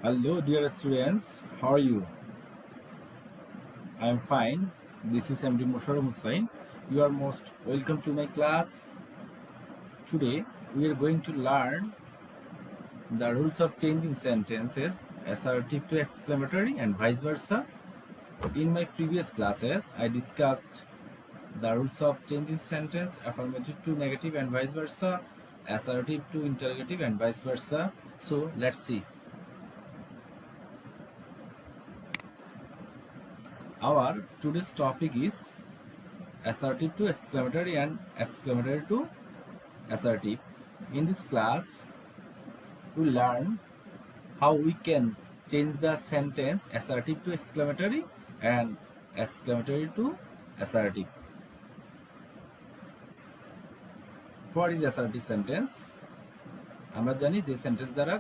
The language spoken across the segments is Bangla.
Hello, dear students. How are you? I am fine. This is MD Musharraf Hussain. You are most welcome to my class. Today, we are going to learn the rules of changing sentences, assertive to exclamatory, and vice versa. In my previous classes, I discussed the rules of changing sentence, affirmative to negative, and vice versa, assertive to interrogative, and vice versa. So, let's see. Our today's topic is assertive to exclamatory and exclamatory to assertive. In this class, we learn how we can change the sentence assertive to exclamatory and exclamatory to assertive. What is assertive sentence? আমরা জানি যে সেন্টেন্স দ্বারা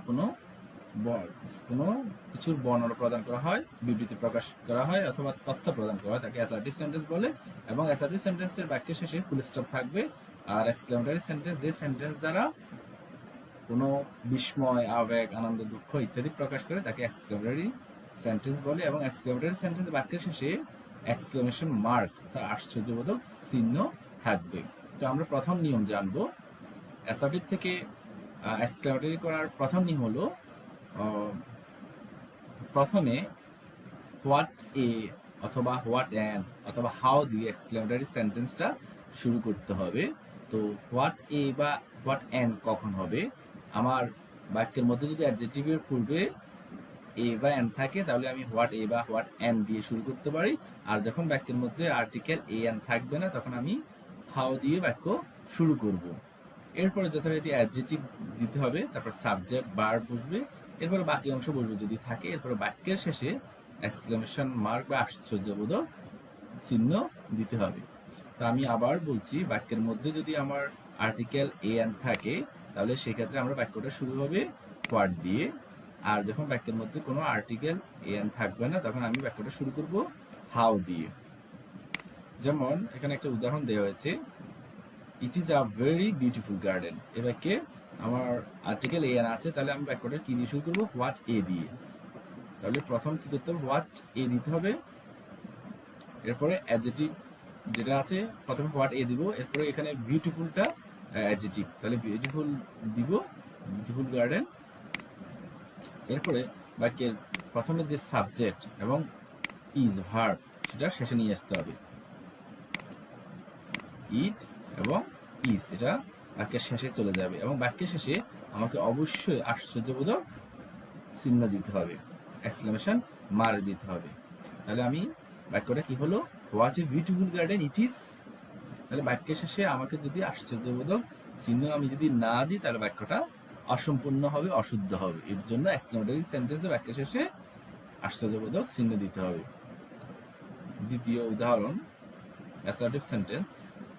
কোনো কিছুর বর্ণনা প্রদান করা হয়, বিবৃতি প্রকাশ করা হয় অথবা তথ্য প্রদান করা হয় তাকে অ্যাসার্টিভ সেন্টেন্স বলে। এবং অ্যাসার্টিভ সেন্টেন্সের বাক্যের শেষে ফুল স্টপ থাকবে। আর এক্সক্লেমেটরি সেন্টেন্স যে সেন্টেন্স দ্বারা কোনো বিস্ময়, আবেগ, আনন্দ, দুঃখ ইত্যাদি প্রকাশ করে তাকে এক্সক্লেমেটরি সেন্টেন্স বলে। এবং এক্সক্লেমেটরি সেন্টেন্স বাক্যের শেষে এক্সক্লেমেশন মার্ক, তার আশ্চর্যবোধক চিহ্ন থাকবে। তো আমরা প্রথম নিয়ম জানবো। অ্যাসার্টিভ থেকে এক্সক্লেমেটরি করার প্রথম নিয়ম হলো প্রথমে হোয়াট এ অথবা হোয়াট অ্যান অথবা হাউ দিয়ে এক্সক্লেমেটরি সেন্টেন্সটা শুরু করতে হবে। তো হোয়াট এ বা হোয়াট অ্যান কখন হবে? আমার বাক্যের মধ্যে যদি অ্যাডজেক্টিভের পূর্বে এ বা অ্যান থাকে তাহলে আমি হোয়াট এ বা হোয়াট অ্যান দিয়ে শুরু করতে পারি। আর যখন বাক্যের মধ্যে আর্টিকেল এ অ্যান থাকবে না তখন আমি হাউ দিয়ে বাক্য শুরু করব। এরপরে যথারীতি অ্যাডজেক্টিভ দিতে হবে, তারপর সাবজেক্ট ভার্ব বসবে, এরপরে বাকি অংশ বসবে যদি থাকে। এরপরে বাক্যের শেষে এক্সক্লেমেশন মার্ক বা আশ্চর্যবোধক চিহ্ন দিতে হবে। তো আমি আবার বলছি, বাক্যের মধ্যে যদি আমার আর্টিকেল এ অ্যান থাকে তাহলে সেক্ষেত্রে আমরা বাক্যটা শুরু হবে হোয়াট দিয়ে। আর যখন বাক্যের মধ্যে কোনো আর্টিকেল এ অ্যান থাকবে না তখন আমি বাক্যটা শুরু করব হাউ দিয়ে। যেমন এখানে একটা উদাহরণ দেওয়া হয়েছে, it is a very beautiful garden. এ বাক্যে আমার আর্টিকেল এ অ্যান আছে, তাহলে আমি বাক্যটা কি দিয়ে শুরু করবো? হোয়াট এ দিয়ে। তাহলে প্রথম কি করতে হবে? হোয়াট এ দিতে হবে। এরপরে অ্যাডজেক্টিভ যেটা আছে প্রথমে হোয়াট এ দিব, এরপরে এখানে বিউটিফুলটা অ্যাডজেক্টিভ, তাহলে বিউটিফুল দিব, বিউটিফুল গার্ডেন। এরপরে বাক্যের প্রথমে যে সাবজেক্ট এবং ইজ ভার্ব সেটা শেষে নিয়ে আসতে হবে। ইট এবং ইজ এটা বাক্যের শেষে চলে যাবে এবং বাক্যের শেষে আমাকে অবশ্যই আশ্চর্যবোধক চিহ্ন দিতে হবে, এক্সক্লেমেশন মার্ক দিতে হবে। তাহলে আমি বাক্যটা কি হলো? What a beautiful garden it is. তাহলে বাক্যের শেষে আমাকে যদি আশ্চর্যবোধক চিহ্ন আমি যদি না দিই তাহলে বাক্যটা অসম্পূর্ণ হবে, অশুদ্ধ হবে। এর জন্য এক্সক্লেমেটরি সেন্টেন্সে বাক্যের শেষে আশ্চর্যবোধক চিহ্ন দিতে হবে। দ্বিতীয় উদাহরণ, assertive sentence,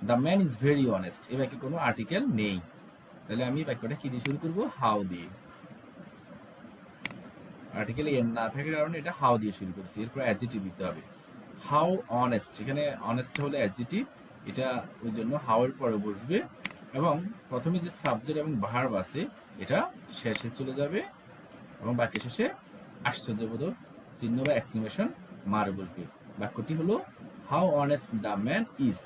the man is very honest. এ বাক্যে কোনো আর্টিকেল নেই, তাহলে আমি বাক্যটা কি দিয়ে শুরু করবো? হাউ দিয়ে। আর্টিকেল এন না থাকার কারণে এটা হাউ দিয়ে শুরু করছি। এরপর অ্যাডজেক্টিভ দিতে হবে। হাউ অনেস্ট, এখানে অনেস্ট হলে অ্যাডজেক্টিভ, এটা ওই জন্য হাউ এর পরে বসবে এবং প্রথমে যে সাবজেক্ট এবং ভার্ব আছে এটা শেষে চলে যাবে এবং বাক্যের শেষে আশ্চর্যবোধক চিহ্ন বা এক্সক্লেমেশন মার্ক বসবে। বাক্যটি হলো how honest the man is.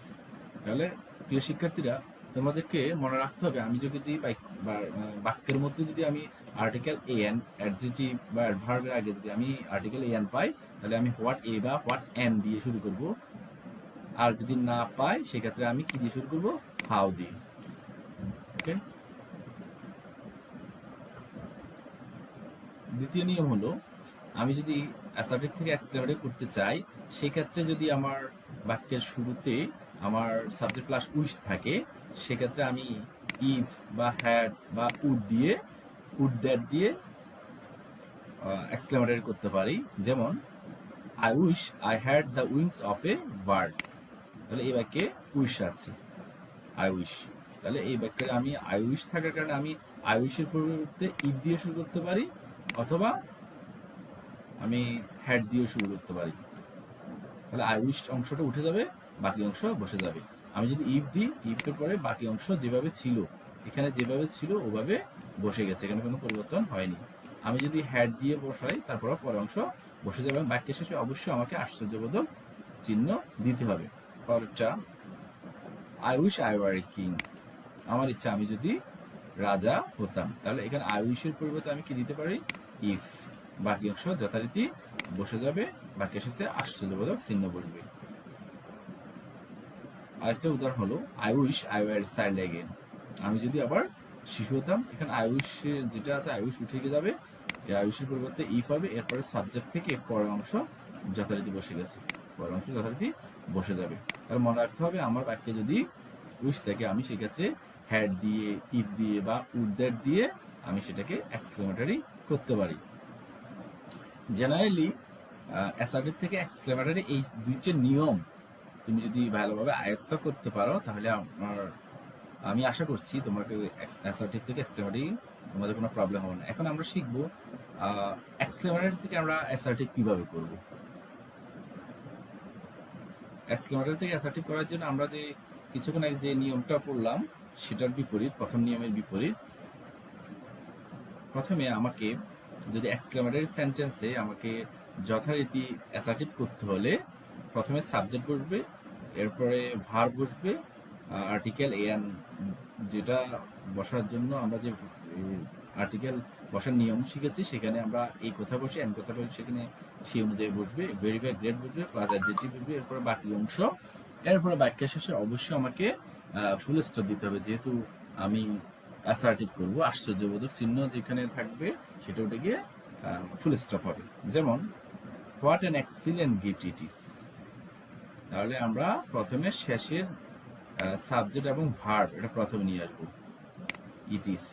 তাহলে প্রিয় শিক্ষার্থীরা, তোমাদেরকে মনে রাখতে হবে, আমি যদি বাক্যের মধ্যে যদি আমি আর্টিকেল এ এন অ্যাডজেক্টিভ বা অ্যাডভার্বের আগে যদি আমি আর্টিকেল এ এন পাই তাহলে আমি হোয়াট এ বা হোয়াট এন দিয়ে শুরু করব। আর যদি না পাই সেক্ষেত্রে আমি কি দিয়ে শুরু করব? হাউ দিয়ে। ওকে। দ্বিতীয় নিয়ম হলো, আমি যদি অ্যাসার্টিভ থেকে এক্সক্লেমেটিভ করতে চাই সেক্ষেত্রে যদি আমার বাক্যের শুরুতে আমার সাবজেক্ট প্লাস উইশ থাকে সেক্ষেত্রে আমি ইফ বা হ্যাড বা উড দিয়ে, উড দ্যাট দিয়ে এক্সক্লেমেটরি করতে পারি। যেমন I wish I had the wings of a bird. তাহলে এই বাক্যে উইশ আছে, আই উইশ। তাহলে এই বাক্যে আমি আই উইশ থাকার কারণে আমি আই উইশের পরিবর্তে ইফ দিয়ে শুরু করতে পারি অথবা আমি হ্যাড দিয়ে শুরু করতে পারি। তাহলে আই উইশ অংশটা উঠে যাবে, বাকি অংশ বসে যাবে। আমি যদি ইফ দিই, ইফের পরে বাকি অংশ যেভাবে ছিল, এখানে যেভাবে ছিল ওভাবে বসে গেছে, এখানে কোনো পরিবর্তন হয়নি। আমি যদি হ্যাড দিয়ে বসাই তারপর পরের অংশ বসে যাবে এবং বাক্যের শেষে অবশ্যই আমাকে আশ্চর্যবোধক চিহ্ন দিতে হবে। পরেরটা, I wish I were a king. আমার ইচ্ছা আমি যদি রাজা হতাম। তাহলে এখানে আই উইশের পরিবর্তে আমি কি দিতে পারি, ইফ। বাকি অংশ যথারীতি বসে যাবে, বাক্যের শেষে আশ্চর্যবোধক চিহ্ন বসবে। আরেকটা উদাহরণ হলো, I wish I were a child again. আমি যদি আবার শিশু হতাম। এখানে আই উইশ যেটা আছে আই উইশ উঠে যাবে, এই আই উইশের পরিবর্তে ইফ হবে, এরপরে সাবজেক্ট থেকে পরের অংশ যথারীতি বসে গেছে, পরের অংশ যথারীতি বসে যাবে। তাহলে মনে রাখতে হবে আমার বাক্যে যদি উইশ থাকে আমি সেক্ষেত্রে হ্যাড দিয়ে, ইফ দিয়ে বা উড দ্যাট দিয়ে আমি সেটাকে এক্সক্লেমেটরি করতে পারি। জেনারেলি অ্যাসার্টিভ থেকে এক্সক্লেমেটরি এই দুইটা নিয়ম তুমি যদি ভালোভাবে আয়ত্ত করতে পারো তাহলে আমি আশা করছি তোমাকে অ্যাসার্টিভ থেকে এক্সক্লেমেটরি তোমাদের কোনো প্রবলেম হবে না। এখন আমরা শিখবো এক্সক্লেমেটরি থেকে আমরা অ্যাসার্টিভ কিভাবে করব। এক্সক্লেমেটরি থেকে অ্যাসার্টিভ করার জন্য আমরা যে কিছুক্ষণ আগে যে নিয়মটা পড়লাম সেটার বিপরীত, প্রথম নিয়মের বিপরীত। প্রথমে আমাকে যদি এক্সক্লেমেটরি সেন্টেন্সে আমাকে যথারীতি অ্যাসার্টিভ করতে হলে প্রথমে সাবজেক্ট বসবে, এরপরে ভার্ব বসবে, আর্টিকেল এন যেটা বসার জন্য আমরা যে আর্টিকেল বসার নিয়ম শিখেছি সেখানে আমরা এই কথা বসে এন কথা বসে সেখানে সেই অনুযায়ী বসবে, ভেরি বা গ্রেট বসবে, প্লাস অ্যাডজেক্টিভ বসবে, এরপরে বাকি অংশ। এরপরে বাক্যের শেষে অবশ্যই আমাকে ফুল স্টপ দিতে হবে, যেহেতু আমি অ্যাসার্টিভ করবো। আশ্চর্যবোধক চিহ্ন যেখানে থাকবে সেটা উঠে গিয়ে ফুল স্টপ হবে। যেমন what an excellent gift it is. তাহলে আমরা প্রথমে শেষের সাবজেক্ট এবং ভার্ব এটা প্রথমে নিয়ে আসবো, ইট ইজ।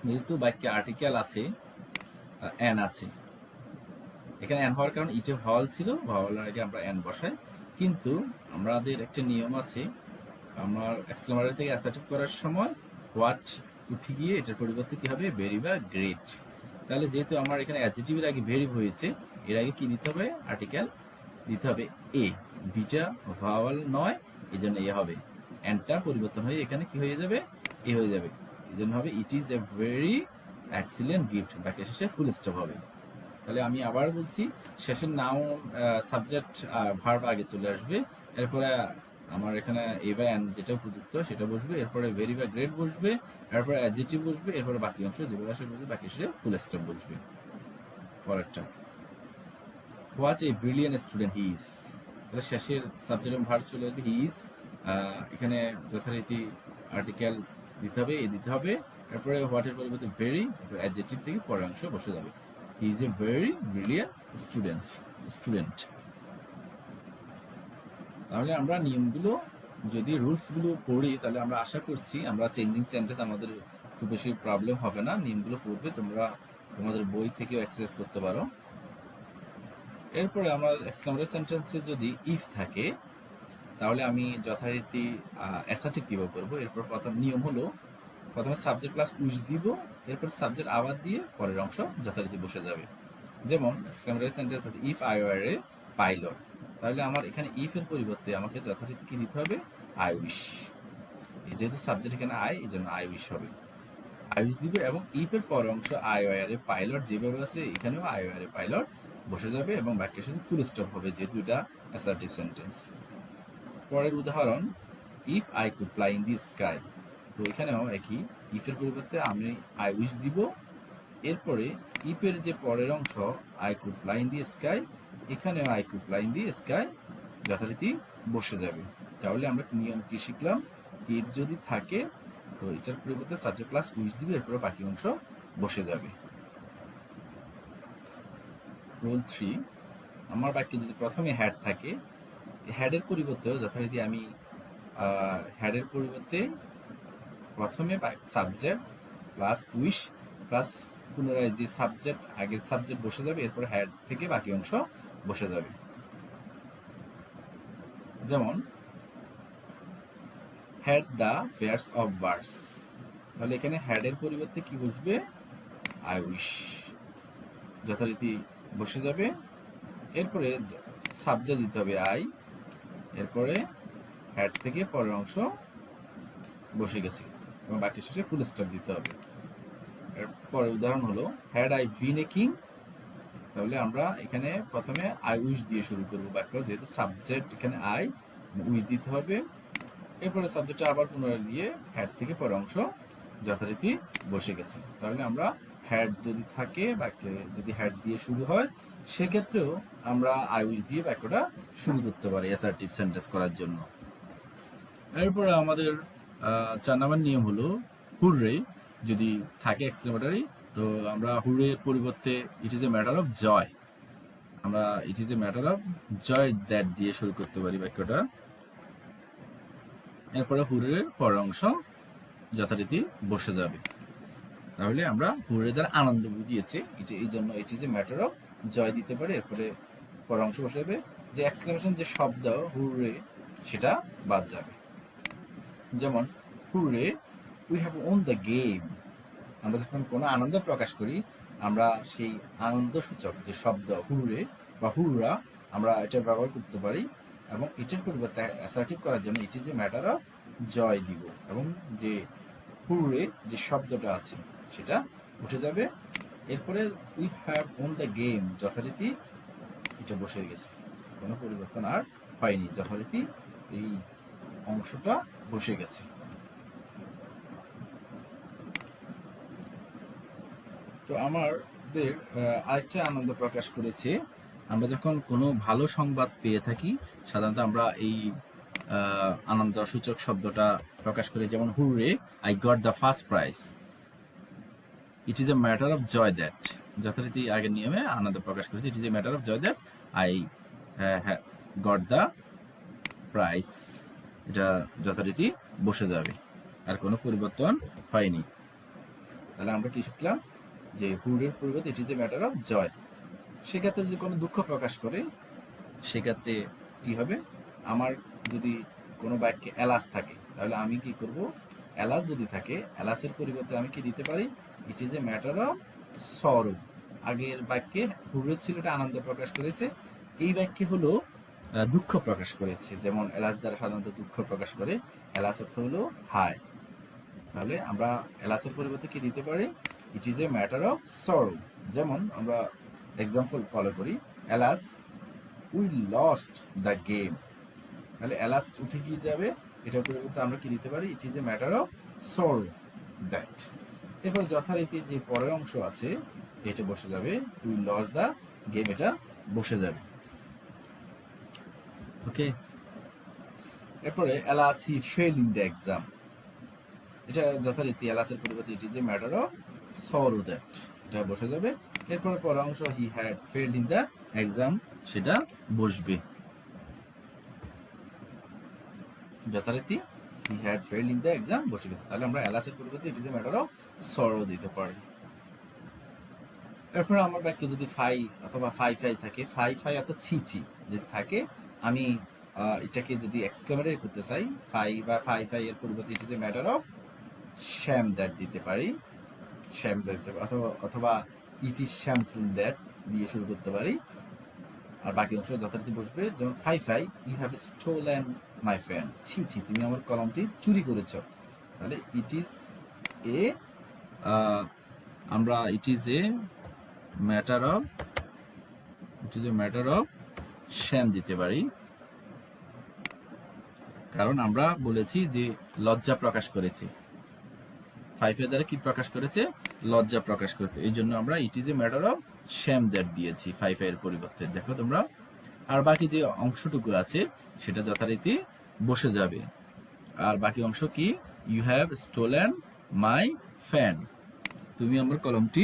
যেহেতু বাক্যে আর্টিকেল আছে, এন আছে, এখানে এন হওয়ার কারণ ইটে ভাওয়াল ছিল, ভাওয়ালের আগে আমরা এন বসাই। কিন্তু আমাদের একটা নিয়ম আছে, আমার এক্সক্লেমেটরি থেকে অ্যাসার্টিভ করার সময় হোয়াট উঠে গিয়ে এটার পরিবর্তে কি হবে, ভেরি বা গ্রেট। তাহলে যেহেতু আমার এখানে অ্যাডজেক্টিভের আগে ভেরি হয়েছে, এর আগে কি দিতে হবে, আর্টিকেল দিতে হবে এ। বিটা ভাওয়াল নয়, এই জন্য এ হবে। এনটা পরিবর্তন হয়ে এখানে কি হয়ে যাবে, এ হয়ে যাবে। এই জন্য হবে ইট is a very excellent gift, বাকি শেষে ফুল স্টপ হবে। তাহলে আমি আবার বলছি, শেষের নাউন সাবজেক্ট ভার্ব আগে চলে আসবে, এরপরে আমার এখানে এ বা এন যেটা উপযুক্ত সেটা বসবে, এরপরে ভেরি বা গ্রেট বসবে, এরপরে অ্যাডজেক্টিভ বসবে, এরপরে বাকি অংশ যেগুলো আসে বসবে, বাকি শেষে ফুল স্টপ বসবে। পরেরটা, what a brilliant student he is. তাহলে শেষের সাবজেক্ট এবং ভার্ব চলে আসবে, হি ইজ। এখানে যথারীতি আর্টিকেল দিতে হবে, এ দিতে হবে, এরপরে হোয়াটের পরিবর্তে ভেরি, অ্যাডজেক্টিভ থেকে পরের অংশ বসে যাবে। He is a very brilliant student. তাহলে আমরা নিয়মগুলো যদি রুলসগুলো পড়ি তাহলে আমরা আশা করছি আমরা চেঞ্জিং সেন্টেন্স আমাদের খুব বেশি প্রবলেম হবে না। নিয়মগুলো পড়বে, তোমরা তোমাদের বই থেকেও এক্সারসাইজ করতে পারো। এরপরে আমরা এক্সক্লেমেটরি সেন্টেন্সে যদি ইফ থাকে তাহলে আমি যথারীতি অ্যাসার্টিভ কিভাবে করবো। এরপর প্রথম নিয়ম হলো প্রথমে সাবজেক্ট প্লাস উইশ দিব, এরপর সাবজেক্ট আবার দিয়ে পরের অংশ যথারীতি বসে যাবে। যেমন এক্সক্লেমেটরি সেন্টেন্স আছে, if I were a pilot. তাহলে আমার এখানে ইফ এর পরিবর্তে আমাকে যথারীতি কি দিতে হবে, আই উইশ। যেহেতু সাবজেক্ট এখানে আই, এই জন্য আই উইশ হবে, আই উইশ দিব। এবং ইফ এর পরের অংশ আই ওয়ার এ পাইলট যেভাবে আছে এখানেও আই ওয়ার এ পাইলট বসে যাবে এবং বাক্যের সাথে ফুল স্টপ হবে, যেহেতু এটা অ্যাসার্টিভ সেন্টেন্স। পরের উদাহরণ, if I could fly in the sky. তো এখানেও একই, ইফের পরিবর্তে আমি আই উইশ দিব, এরপরে ইফের যে পরের অংশ I could fly in the sky, এখানেও I could fly in the sky যথারীতি বসে যাবে। তাহলে আমরা নিয়ম কি শিখলাম, ইফ যদি থাকে তো এটার পরিবর্তে সাবজেক্ট প্লাস উইশ দিবে, এরপরে বাকি অংশ বসে যাবে। রুল 3, আমার বাক্যে যদি প্রথমে হ্যাড থাকে, হ্যাডের পরিবর্তে যথারীতি আমি হ্যাডের পরিবর্তে প্রথমে সাবজেক্ট প্লাস উইশ প্লাস পুনরায় যে সাবজেক্ট আগের সাবজেক্ট বসে যাবে, এরপর হ্যাড থেকে বাকি অংশ বসে যাবে। যেমন had the fairs of birds. তাহলে এখানে হ্যাডের পরিবর্তে কি বসবে, আই উইশ যথারীতি বসে যাবে, এরপরে সাবজেক্ট দিতে হবে আই, এরপরে হ্যাড থেকে পরের অংশ বসে গেছে এবং বাকি শেষে ফুল স্টপ দিতে হবে। এরপরে উদাহরণ হলো had I been a king. তাহলে আমরা এখানে প্রথমে আই উইশ দিয়ে শুরু করবো বাক্য, যেহেতু সাবজেক্ট এখানে আই, উইশ দিতে হবে। এরপরে সাবজেক্টটা আবার পুনরায় দিয়ে হ্যাড থেকে পরের অংশ যথারীতি বসে গেছে। তাহলে আমরা হ্যাড যদি থাকে, বাক্যে যদি হ্যাড দিয়ে শুরু হয়, সেক্ষেত্রেও আমরা আই উইশ দিয়ে বাক্যটা শুরু করতে পারি অ্যাসার্টিভ সেন্টেন্স করার জন্য। এরপরে আমাদের 4 নম্বর নিয়ম হলো হুররে যদি থাকে এক্সক্লেমেটরি, তো আমরা হুররে পরিবর্তে it is a matter of joy, আমরা it is a matter of joy that দিয়ে শুরু করতে পারি বাক্যটা। এরপরে হুররের পরের অংশ যথারীতি বসে যাবে। তাহলে আমরা হুররে দ্বারা আনন্দ বুঝিয়েছি, এই জন্য it is a matter of joy দিতে পারি। এরপরে পরের অংশ বসে যাবে, যে এক্সক্লেমেশন যে শব্দ হুররে সেটা বাদ যাবে। যেমন hurray we have won the game. আমরা যখন কোনো আনন্দ প্রকাশ করি, আমরা সেই আনন্দ সূচক যে শব্দ হুররে বা হুররা আমরা এটা ব্যবহার করতে পারি, এবং এটার পরিবর্তে অ্যাসার্টিভ করার জন্য it is a matter of joy দিব, এবং যে হুররে যে শব্দটা আছে সেটা উঠে যাবে। এরপরে we have won the game যথারীতি এটা বসে গেছে, কোনো পরিবর্তন আর হয়নি, যথারীতি এই অংশটা বসে গেছে। তো আমাদের আরেকটা আনন্দ প্রকাশ করেছে, আমরা যখন কোনো ভালো সংবাদ পেয়ে থাকি সাধারণত আমরা এই আনন্দ সূচক শব্দটা প্রকাশ করি। যেমন hurray I got the first prize, it is a matter of joy that, যথারীতি আগের নিয়মে আনন্দ প্রকাশ করেছে, it is a matter of joy that I got the prize, এটা যথারীতি বসে যাবে, আর কোনো পরিবর্তন হয়নি। তাহলে আমরা কি শিখলাম, যে হুরের পরিবর্তে it is a matter of joy. সেক্ষেত্রে যদি কোনো দুঃখ প্রকাশ করে, সেক্ষেত্রে কি হবে, আমার যদি কোনো বাক্যে এলাস থাকে, তাহলে আমি কি করব, এলাস যদি থাকে এলাসের পরিবর্তে আমি কি দিতে পারি, it is a matter of sorrow. আগের বাক্যে হুরের ছিল এটা আনন্দ প্রকাশ করেছে, এই বাক্যে হলো দুঃখ প্রকাশ করেছে। যেমন এলাস দ্বারা সাধারণত দুঃখ প্রকাশ করে, এলাস অর্থ হলো হায়। তাহলে আমরা এলাসের পরিবর্তে কি দিতে পারি, it is a matter of sorrow. যেমন আমরা এক্সাম্পল ফলো করি, alas we lost the game. তাহলে এলাস উঠে গিয়ে যাবে, এটার পরিবর্তে আমরা কি দিতে পারি, it is a matter of sorrow that. এরপর যথারীতি যে পরের অংশ আছে এটা বসে যাবে, উই লস্ট দ্য গেম, এটা বসে যাবে। ওকে, এরপরে alas he fail in the exam, এটা যথারীতি এলাসের পরিবর্তে it is a matter of sorrow that, এটা বসে যাবে। এরপরে পরের অংশ he had failed in the exam, সেটা বসবে, যথারীতি he had failed in the exam বসে গেছে। তাহলে আমরা এলাসের পরিবর্তে it is a matter of sorrow দিতে পারি। এরপরে আমার বাক্যে যদি ফাই অথবা ফাই ফাই থাকে, ফাই ফাই অর্থাৎ ছি ছি যদি থাকে, আমি এটাকে যদি এক্সক্লেমেটরি করতে চাই, ফাই বা ফাই ফাই এর পরিবর্তে it is a matter of Shyam that দিতে পারি, শ্যাম দিতে অথবা ইট ইজ শ্যামফুল দ্যাট দিয়ে শুরু করতে পারি, আর বাকি অংশ যথারীতি বসবে। যেমন fie fie you have stolen my pen, ছি ছি তুমি আমার কলমটি চুরি করেছ। তাহলে ইট ইজ এ আমরা it is a matter of shame দিতে পারি, কারণ আমরা বলেছি যে লজ্জা প্রকাশ করেছে, ফাইফের দ্বারা কি প্রকাশ করেছে, লজ্জা প্রকাশ করেছে, এই জন্য আমরা it is a matter of Shyam that দিয়েছি ফাইফের পরিবর্তে। দেখো তোমরা, আর বাকি যে অংশটুকু আছে সেটা যথারীতি বসে যাবে। আর বাকি অংশ কি, you have stolen my fan, তুমি আমার কলমটি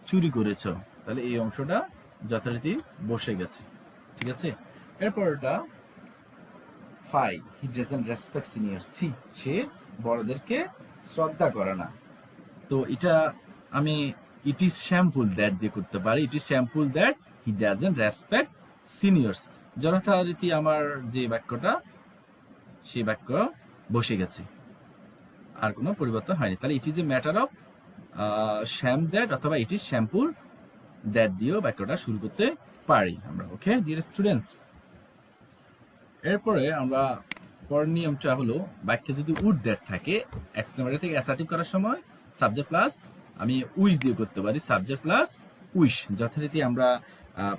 চুরি করেছ, তাহলে এই অংশটা যথারীতি বসে গেছে। ঠিক আছে, এরপরটা fie he doesn't respect seniors, সে বড়দেরকে শ্রদ্ধা করে না। তো এটা আমি ইট ইজ শ্যামফুল দ্যাট দিয়ে করতে পারি, it is shameful that he doesn't respect seniors, যথারীতি আমার যে বাক্যটা সেই বাক্য বসে গেছে, আর কোনো পরিবর্তন হয়নি। তাহলে ইট is a matter of Shyam that অথবা ইট ইজ শ্যামফুল দ্যাট দিয়েও বাক্যটা শুরু করতে পারি আমরা। ওকে ডিয়ার স্টুডেন্টস, এরপরে আমরা পরের নিয়মটা হলো, বাক্যে যদি উড দ্যাট থাকে, এক্সক্লেমেটরি থেকে অ্যাসার্টিভ করার সময় সাবজেক্ট প্লাস আমি উইশ দিয়ে করতে পারি, সাবজেক্ট প্লাস উইশ। যথারীতি আমরা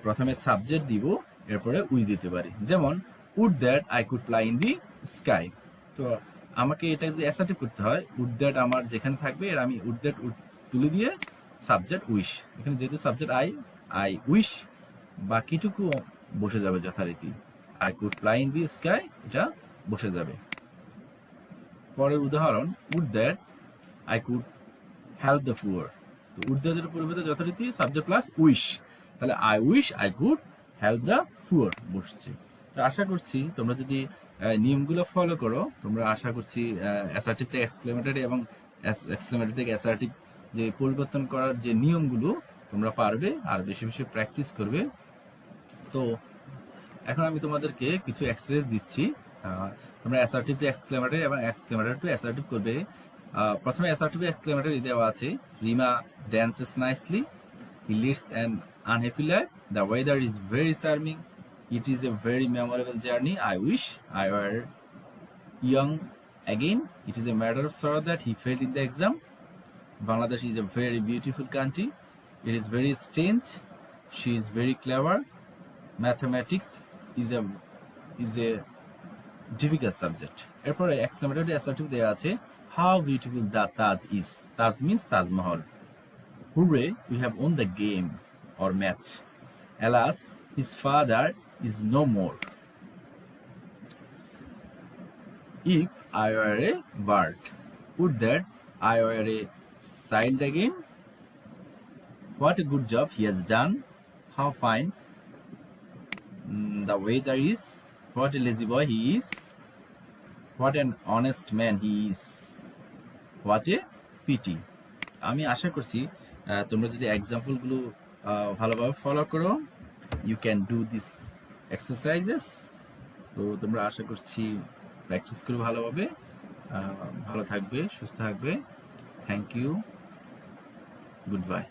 প্রথমে সাবজেক্ট দিব, এরপরে উইশ দিতে পারি। যেমন would that I could fly in the sky. তো আমাকে এটা যদি অ্যাসার্টিভ করতে হয়, উড দ্যাট আমার যেখানে থাকবে এর আমি উড দ্যাট তুলে দিয়ে সাবজেক্ট উইশ। এখানে যেহেতু সাবজেক্ট আই উইশ, বাকিটুকু বসে যাবে যথারীতি। I could fly in the sky, এটা বসে যাবে। পরের উদাহরণ, would that I could help the poor. তো উড দ্যাটের পরিবর্তে যথারীতি সাবজেক্ট প্লাস উইশ, তাহলে I wish I could help the poor বসছে। তো আশা করছি তোমরা যদি নিয়মগুলো ফলো করো, তোমরা আশা করছি অ্যাসার্টিভ থেকে এক্সক্লেমেটরি এবং এক্সক্লেমেটরি থেকে অ্যাসার্টিভ যে পরিবর্তন করার যে নিয়মগুলো তোমরা পারবে, আর বেশি বেশি প্র্যাকটিস করবে। তো এখন আমি তোমাদেরকে কিছু এক্সারসাইজ দিচ্ছি, তোমরা অ্যাসার্টিভ টু এক্সক্লেমেটরি এবং এক্সক্লেমেটরি টু অ্যাসার্টিভ করবে। প্রথমে অ্যাসার্টিভ এক্সক্লেমেটরি দেওয়া আছে, Rima dances nicely, he leads an unhappy life, the weather is very charming, it is a very memorable journey, I wish I were young again, it is a matter of sorrow that he failed in the exam, Bangladesh is a very beautiful country, it is very strange, she is very clever, mathematics is a difficult subject. এরপরে এক্সক্লেমেটরি অ্যাসার্টিভ দেওয়া আছে, how beautiful the Taj is. Taj means Taj Mahal. Hooray, we have won the game or match. Alas, his father is no more. If I were a bird, would that I were a child again. What a good job he has done. How fine the weather is. What a lazy boy he is. What an honest man he is. What a pity. আমি আশা করছি তোমরা যদি এক্সাম্পলগুলো ভালোভাবে ফলো করো, you can do this exercises. তো তোমরা আশা করছি প্র্যাকটিস করো ভালোভাবে। ভালো থাকবে, সুস্থ থাকবে। Thank you, good bye.